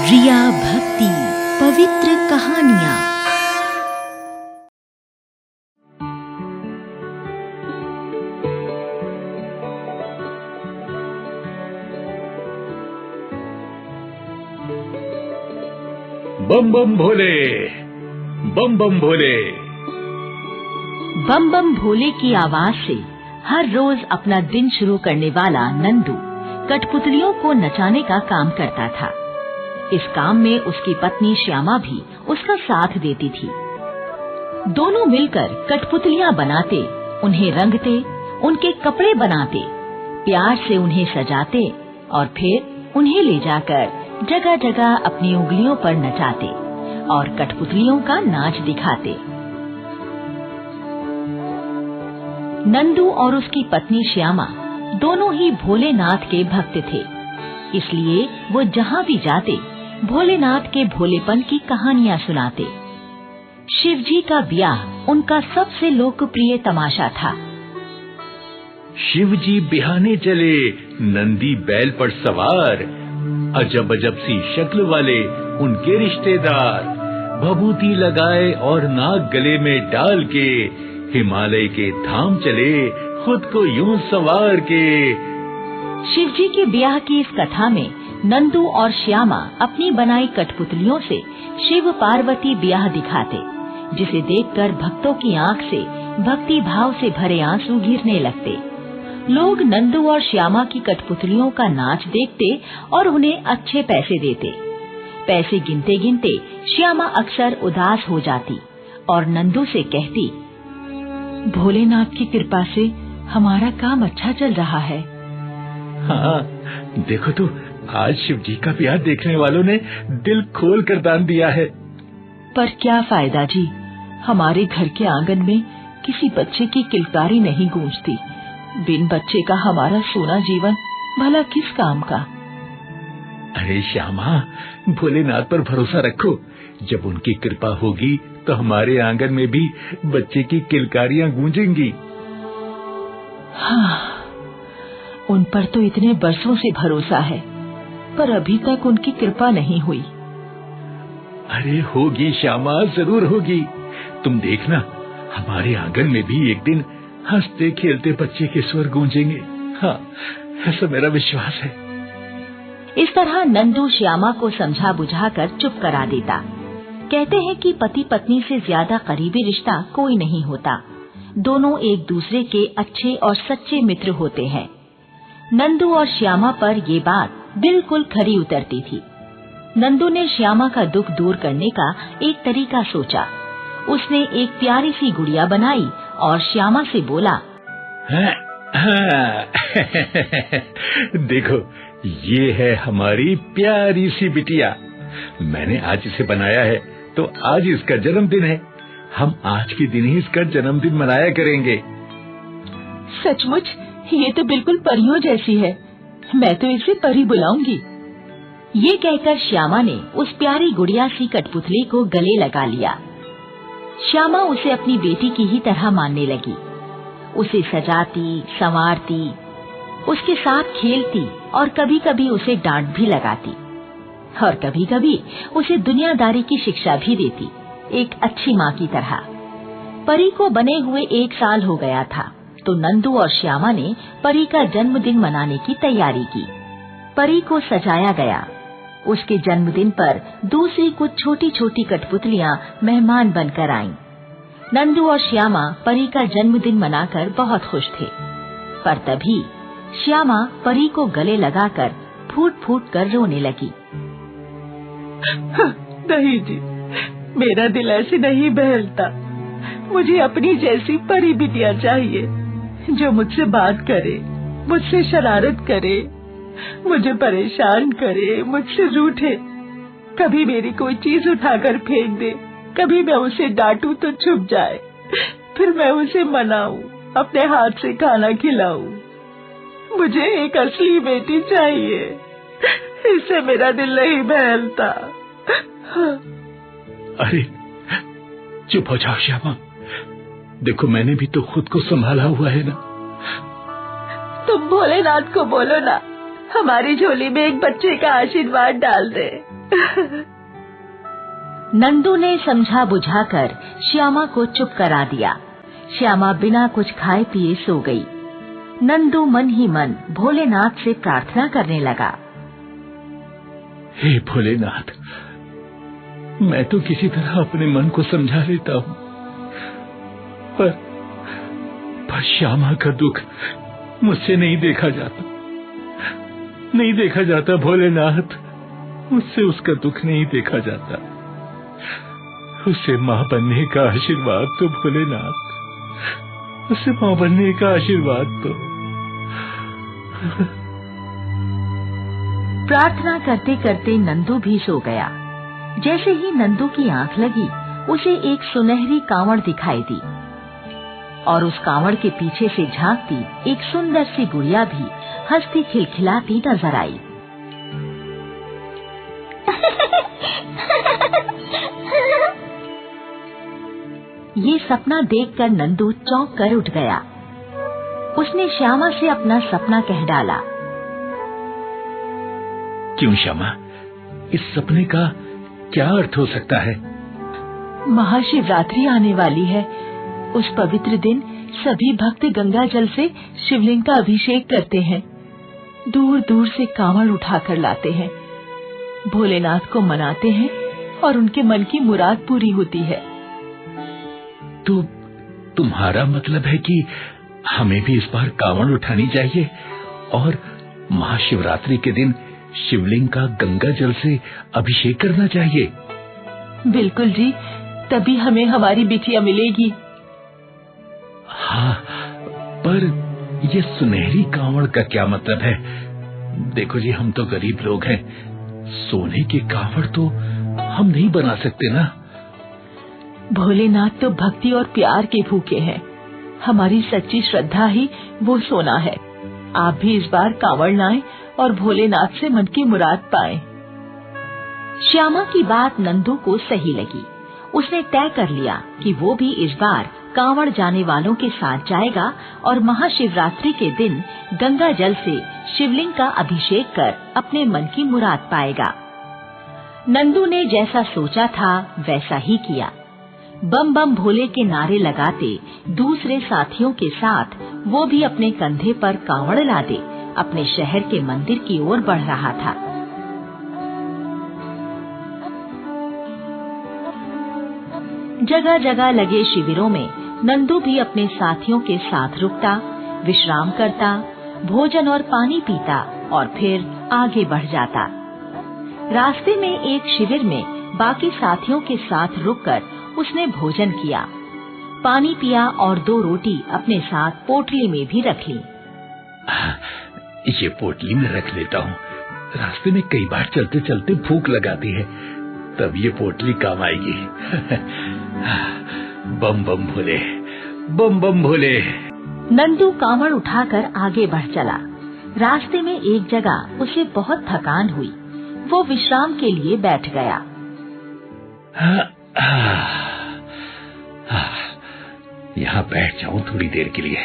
रिया भक्ति पवित्र कहानियाँ। बम बम भोले, बम बम भोले। बम बम भोले की आवाज से हर रोज अपना दिन शुरू करने वाला नंदू कठपुतलियों को नचाने का काम करता था। इस काम में उसकी पत्नी श्यामा भी उसका साथ देती थी। दोनों मिलकर कठपुतलियां बनाते, उन्हें रंगते, उनके कपड़े बनाते, प्यार से उन्हें सजाते और फिर उन्हें ले जाकर जगह जगह अपनी उंगलियों पर नचाते और कठपुतलियों का नाच दिखाते। नंदू और उसकी पत्नी श्यामा दोनों ही भोलेनाथ के भक्त थे, इसलिए वो जहाँ भी जाते भोलेनाथ के भोलेपन की कहानियाँ सुनाते। शिवजी का ब्याह उनका सबसे लोकप्रिय तमाशा था। शिवजी बिहाने चले, नंदी बैल पर सवार, अजब अजब सी शक्ल वाले उनके रिश्तेदार, भभूति लगाए और नाग गले में डाल के हिमालय के धाम चले, खुद को यूं सवार के। शिवजी के ब्याह की इस कथा में नंदू और श्यामा अपनी बनाई कठपुतलियों से शिव पार्वती ब्याह दिखाते, जिसे देखकर भक्तों की आंख से भक्ति भाव से भरे आंसू गिरने लगते। लोग नंदू और श्यामा की कठपुतलियों का नाच देखते और उन्हें अच्छे पैसे देते। पैसे गिनते गिनते श्यामा अक्सर उदास हो जाती और नंदू से कहती, भोलेनाथ की कृपा से हमारा काम अच्छा चल रहा है। हाँ, देखो तो आज शिवजी का ब्याह देखने वालों ने दिल खोल कर दान दिया है। पर क्या फायदा जी, हमारे घर के आंगन में किसी बच्चे की किलकारी नहीं गूंजती। बिन बच्चे का हमारा सोना जीवन भला किस काम का। अरे श्यामा, भोलेनाथ पर भरोसा रखो, जब उनकी कृपा होगी तो हमारे आंगन में भी बच्चे की किलकारियां गूंजेंगी। हाँ, उन पर तो इतने बरसों से भरोसा है, पर अभी तक उनकी कृपा नहीं हुई। अरे होगी श्यामा, जरूर होगी। तुम देखना, हमारे आंगन में भी एक दिन हंसते खेलते बच्चे के स्वर गूंजेंगे। हाँ, ऐसा मेरा विश्वास है। इस तरह नंदू श्यामा को समझा बुझाकर चुप करा देता। कहते हैं कि पति पत्नी से ज्यादा करीबी रिश्ता कोई नहीं होता। दोनों एक दूसरे के अच्छे और सच्चे मित्र होते हैं। नंदू और श्यामा पर ये बात बिल्कुल खरी उतरती थी। नंदू ने श्यामा का दुख दूर करने का एक तरीका सोचा। उसने एक प्यारी सी गुड़िया बनाई और श्यामा से बोला, देखो, ये है हमारी प्यारी सी बिटिया। मैंने आज इसे बनाया है, तो आज इसका जन्मदिन है। हम आज के दिन ही इसका जन्मदिन मनाया करेंगे। सचमुच ये तो बिल्कुल परियों जैसी है। मैं तो इसे परी बुलाऊंगी। ये कहकर श्यामा ने उस प्यारी गुड़िया सी कठपुतली को गले लगा लिया। श्यामा उसे अपनी बेटी की ही तरह मानने लगी। उसे सजाती, संवारती, उसके साथ खेलती और कभी कभी उसे डांट भी लगाती और कभी कभी उसे दुनियादारी की शिक्षा भी देती, एक अच्छी माँ की तरह। परी को बने हुए 1 साल हो गया था, तो नंदू और श्यामा ने परी का जन्मदिन मनाने की तैयारी की। परी को सजाया गया। उसके जन्मदिन पर दूसरी कुछ छोटी छोटी कठपुतलियां मेहमान बनकर आईं। नंदू और श्यामा परी का जन्मदिन मनाकर बहुत खुश थे। पर तभी श्यामा परी को गले लगाकर फूट फूट कर रोने लगी। नहीं जी, मेरा दिल ऐसे नहीं बहलता। मुझे अपनी जैसी परी बिटिया चाहिए, जो मुझसे बात करे, मुझसे शरारत करे, मुझे परेशान करे, मुझसे रूठे, कभी मेरी कोई चीज उठाकर फेंक दे, कभी मैं उसे डांटूं तो चुप जाए, फिर मैं उसे मनाऊं, अपने हाथ से खाना खिलाऊं। मुझे एक असली बेटी चाहिए, इससे मेरा दिल नहीं बहलता। अरे चुप हो जाओ श्यामा, देखो मैंने भी तो खुद को संभाला हुआ है ना। तुम भोलेनाथ को बोलो ना, हमारी झोली में एक बच्चे का आशीर्वाद डाल दे। नंदू ने समझा बुझाकर श्यामा को चुप करा दिया। श्यामा बिना कुछ खाए पिए सो गई। नंदू मन ही मन भोलेनाथ से प्रार्थना करने लगा। हे भोलेनाथ, मैं तो किसी तरह अपने मन को समझा लेता हूँ, पर श्यामा का दुख मुझसे नहीं देखा जाता, नहीं देखा जाता भोलेनाथ, मुझसे उसका दुख नहीं देखा जाता। उसे मां बनने का आशीर्वाद दो भोलेनाथ, उसे मां बनने का आशीर्वाद दो। प्रार्थना करते करते नंदू भी सो गया। जैसे ही नंदू की आंख लगी, उसे एक सुनहरी कांवड़ दिखाई दी और उस कांवड़ के पीछे से झांकती एक सुंदर सी गुड़िया भी हंसती खिलखिलाती नजर आई। ये सपना देखकर नंदू चौंक कर उठ गया। उसने श्यामा से अपना सपना कह डाला। क्यों श्यामा, इस सपने का क्या अर्थ हो सकता है? महाशिवरात्रि आने वाली है। उस पवित्र दिन सभी भक्त गंगा जल से शिवलिंग का अभिषेक करते हैं, दूर दूर से कांवड़ उठाकर लाते हैं, भोलेनाथ को मनाते हैं और उनके मन की मुराद पूरी होती है। तो तुम्हारा मतलब है कि हमें भी इस बार कांवड़ उठानी चाहिए और महाशिवरात्रि के दिन शिवलिंग का गंगा जल से अभिषेक करना चाहिए? बिल्कुल जी, तभी हमें हमारी बिटिया मिलेगी। हाँ, पर ये सुनहरी कांवड़ का क्या मतलब है? देखो जी, हम तो गरीब लोग हैं, सोने की कांवड़ तो हम नहीं बना सकते ना। भोलेनाथ तो भक्ति और प्यार के भूखे हैं। हमारी सच्ची श्रद्धा ही वो सोना है। आप भी इस बार कांवड़ लाएं और भोलेनाथ से मन की मुराद पाएं। श्यामा की बात नंदू को सही लगी। उसने तय कर लिया कि वो भी इस बार कांवड़ जाने वालों के साथ जाएगा और महाशिवरात्रि के दिन गंगा जल से शिवलिंग का अभिषेक कर अपने मन की मुराद पाएगा। नंदू ने जैसा सोचा था वैसा ही किया। बम बम भोले के नारे लगाते दूसरे साथियों के साथ वो भी अपने कंधे पर कांवड़ लादे अपने शहर के मंदिर की ओर बढ़ रहा था। जगह जगह लगे शिविरों में नंदू भी अपने साथियों के साथ रुकता, विश्राम करता, भोजन और पानी पीता और फिर आगे बढ़ जाता। रास्ते में एक शिविर में बाकी साथियों के साथ रुककर उसने भोजन किया, पानी पिया और 2 रोटी अपने साथ पोटली में भी रख ली। ये पोटली में रख लेता हूँ, रास्ते में कई बार चलते चलते भूख लगाती है, तब ये पोटली काम आएगी। बम बम भोले, बम बम भोले। नंदू कांवड़ उठाकर आगे बढ़ चला। रास्ते में एक जगह उसे बहुत थकान हुई। वो विश्राम के लिए बैठ गया। यहाँ बैठ जाऊं थोड़ी देर के लिए।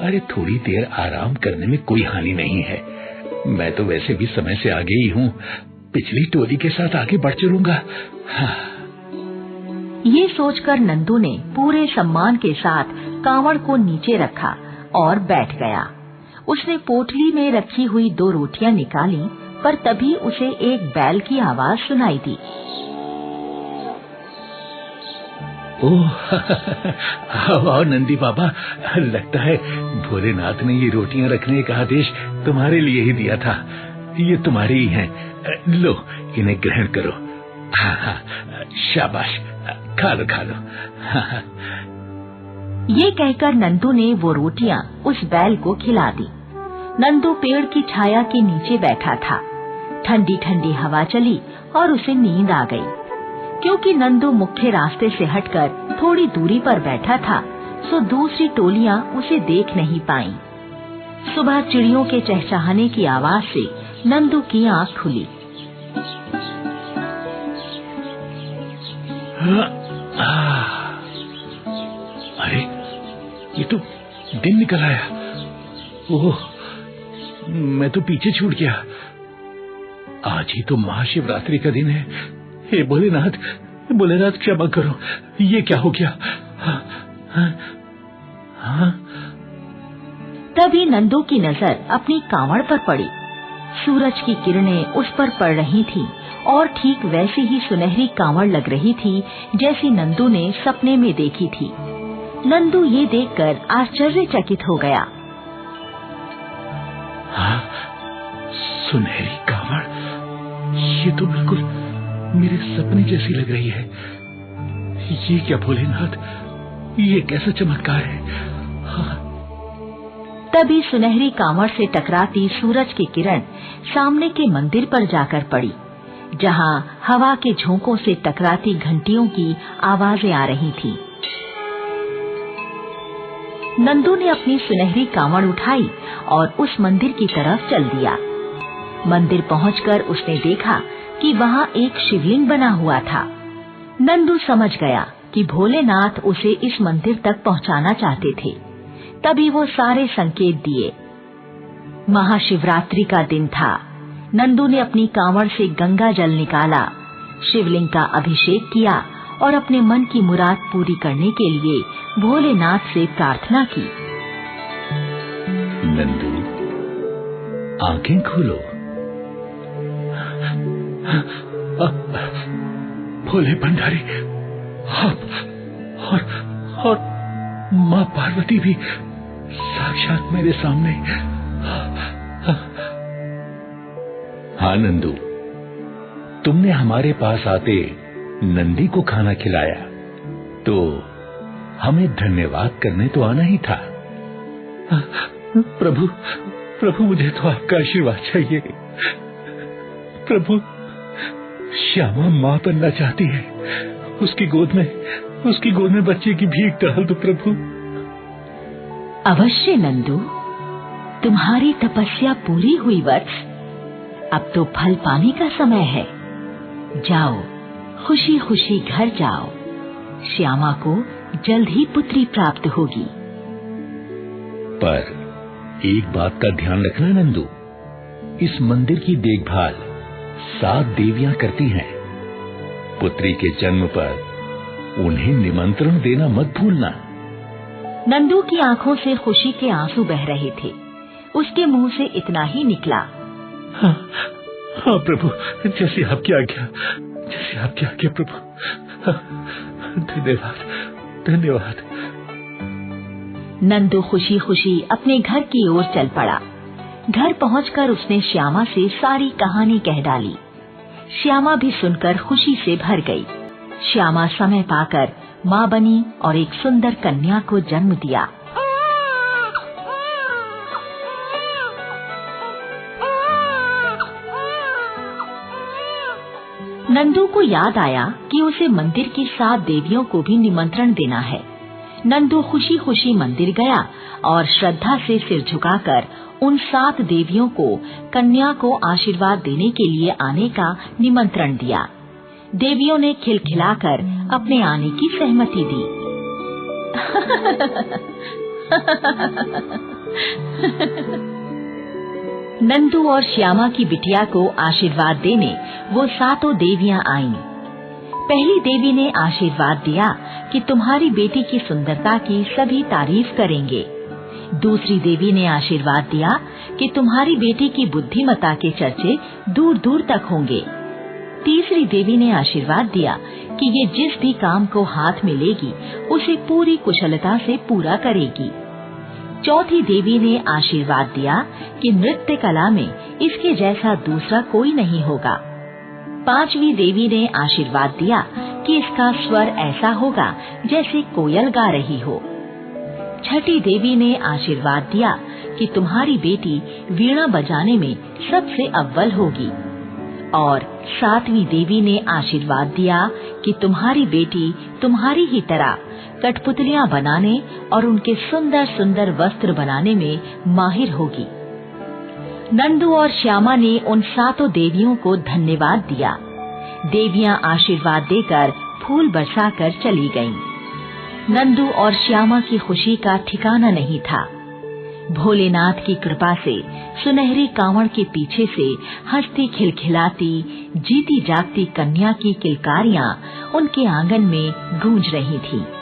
अरे थोड़ी देर आराम करने में कोई हानि नहीं है। मैं तो वैसे भी समय से आगे ही हूँ, पिछली टोली के साथ आगे बढ़ चलूंगा। ये सोचकर नंदू ने पूरे सम्मान के साथ कांवड़ को नीचे रखा और बैठ गया। उसने पोटली में रखी हुई 2 रोटियां निकाली, पर तभी उसे एक बैल की आवाज सुनाई दी। ओह, आओ नंदी बाबा, लगता है भोलेनाथ ने ये रोटियां रखने का आदेश तुम्हारे लिए ही दिया था। ये तुम्हारी ही हैं, लो इन्हें ग्रहण करो। हाँ हाँ, शाबाश, खा लो खा लो। हाँ। ये कहकर नंदू ने वो रोटियां उस बैल को खिला दी। नंदू पेड़ की छाया के नीचे बैठा था। ठंडी ठंडी हवा चली और उसे नींद आ गई। क्योंकि नंदू मुख्य रास्ते से हटकर थोड़ी दूरी पर बैठा था, सो दूसरी टोलियां उसे देख नहीं पाईं। सुबह चिड़ियों के चहचहाने की आवाज से नंदू की आंख खुली। अरे ये तो दिन निकल आया। ओह, मैं तो पीछे छूट गया। आज ही तो महाशिवरात्रि का दिन है। हे भोलेनाथ, भोलेनाथ क्षमा करो, ये क्या हो गया? हाँ? तभी नंदू की नजर अपनी कांवड़ पर पड़ी। सूरज की किरणें उस पर पड़ रही थी और ठीक वैसी ही सुनहरी कांवड़ लग रही थी जैसी नंदू ने सपने में देखी थी। नंदू ये देखकर आश्चर्यचकित हो गया। हाँ, सुनहरी कांवड़, ये तो बिल्कुल मेरे सपने जैसी लग रही है। ये क्या भोलेनाथ, ये कैसा चमत्कार है? हाँ। तभी सुनहरी कांवड़ से टकराती सूरज की किरण सामने के मंदिर पर जाकर पड़ी, जहाँ हवा के झोंकों से टकराती घंटियों की आवाजें आ रही थी। नंदू ने अपनी सुनहरी कांवड़ उठाई और उस मंदिर की तरफ चल दिया। मंदिर पहुंचकर उसने देखा कि वहाँ एक शिवलिंग बना हुआ था। नंदू समझ गया कि भोलेनाथ उसे इस मंदिर तक पहुंचाना चाहते थे। तभी वो सारे संकेत दिए। महाशिवरात्रि का दिन था। नंदू ने अपनी कांवड़ से गंगा जल निकाला, शिवलिंग का अभिषेक किया और अपने मन की मुराद पूरी करने के लिए भोलेनाथ से प्रार्थना की। नंदू, आंखें खोलो। भोले भंडारी, आप और माँ पार्वती भी साक्षात मेरे सामने। हाँ नंदू, तुमने हमारे पास आते नंदी को खाना खिलाया, तो हमें धन्यवाद करने तो आना ही था। प्रभु मुझे तो आपका आशीर्वाद चाहिए। प्रभु, श्यामा माँ बनना चाहती है, उसकी गोद में बच्चे की भीख डाल दो प्रभु। अवश्य नंदू, तुम्हारी तपस्या पूरी हुई वत्स। अब तो फल पाने का समय है। जाओ, खुशी खुशी घर जाओ। श्यामा को जल्द ही पुत्री प्राप्त होगी। पर एक बात का ध्यान रखना नंदू, इस मंदिर की देखभाल 7 देवियां करती हैं। पुत्री के जन्म पर उन्हें निमंत्रण देना मत भूलना। नंदू की आंखों से खुशी के आंसू बह रहे थे। उसके मुंह से इतना ही निकला। हाँ प्रभु, जैसी आपकी आज्ञा प्रभु। धन्यवाद। नंदू खुशी खुशी अपने घर की ओर चल पड़ा। घर पहुंचकर उसने श्यामा से सारी कहानी कह डाली। श्यामा भी सुनकर खुशी से भर गई। श्यामा समय पाकर माँ बनी और एक सुंदर कन्या को जन्म दिया। नंदू को याद आया कि उसे मंदिर की 7 देवियों को भी निमंत्रण देना है। नंदू खुशी खुशी मंदिर गया और श्रद्धा से सिर झुकाकर उन 7 देवियों को कन्या को आशीर्वाद देने के लिए आने का निमंत्रण दिया। देवियों ने खिलखिलाकर अपने आने की सहमति दी। नंदू और श्यामा की बिटिया को आशीर्वाद देने वो 7 देवियां आईं। पहली देवी ने आशीर्वाद दिया कि तुम्हारी बेटी की सुंदरता की सभी तारीफ करेंगे। दूसरी देवी ने आशीर्वाद दिया कि तुम्हारी बेटी की बुद्धिमत्ता के चर्चे दूर दूर तक होंगे। तीसरी देवी ने आशीर्वाद दिया कि ये जिस भी काम को हाथ में लेगी उसे पूरी कुशलता से पूरा करेगी। चौथी देवी ने आशीर्वाद दिया कि नृत्य कला में इसके जैसा दूसरा कोई नहीं होगा। पांचवी देवी ने आशीर्वाद दिया कि इसका स्वर ऐसा होगा जैसे कोयल गा रही हो। छठी देवी ने आशीर्वाद दिया कि तुम्हारी बेटी वीणा बजाने में सबसे अव्वल होगी। और 7वीं देवी ने आशीर्वाद दिया कि तुम्हारी बेटी तुम्हारी ही तरह कठपुतलियां बनाने और उनके सुंदर सुंदर वस्त्र बनाने में माहिर होगी। नंदू और श्यामा ने उन 7 देवियों को धन्यवाद दिया। देवियां आशीर्वाद देकर फूल बरसाकर चली गईं। नंदू और श्यामा की खुशी का ठिकाना नहीं था। भोलेनाथ की कृपा से सुनहरे कांवड़ के पीछे से हंसती खिलखिलाती जीती जागती कन्या की किलकारियां उनके आंगन में गूंज रही थीं।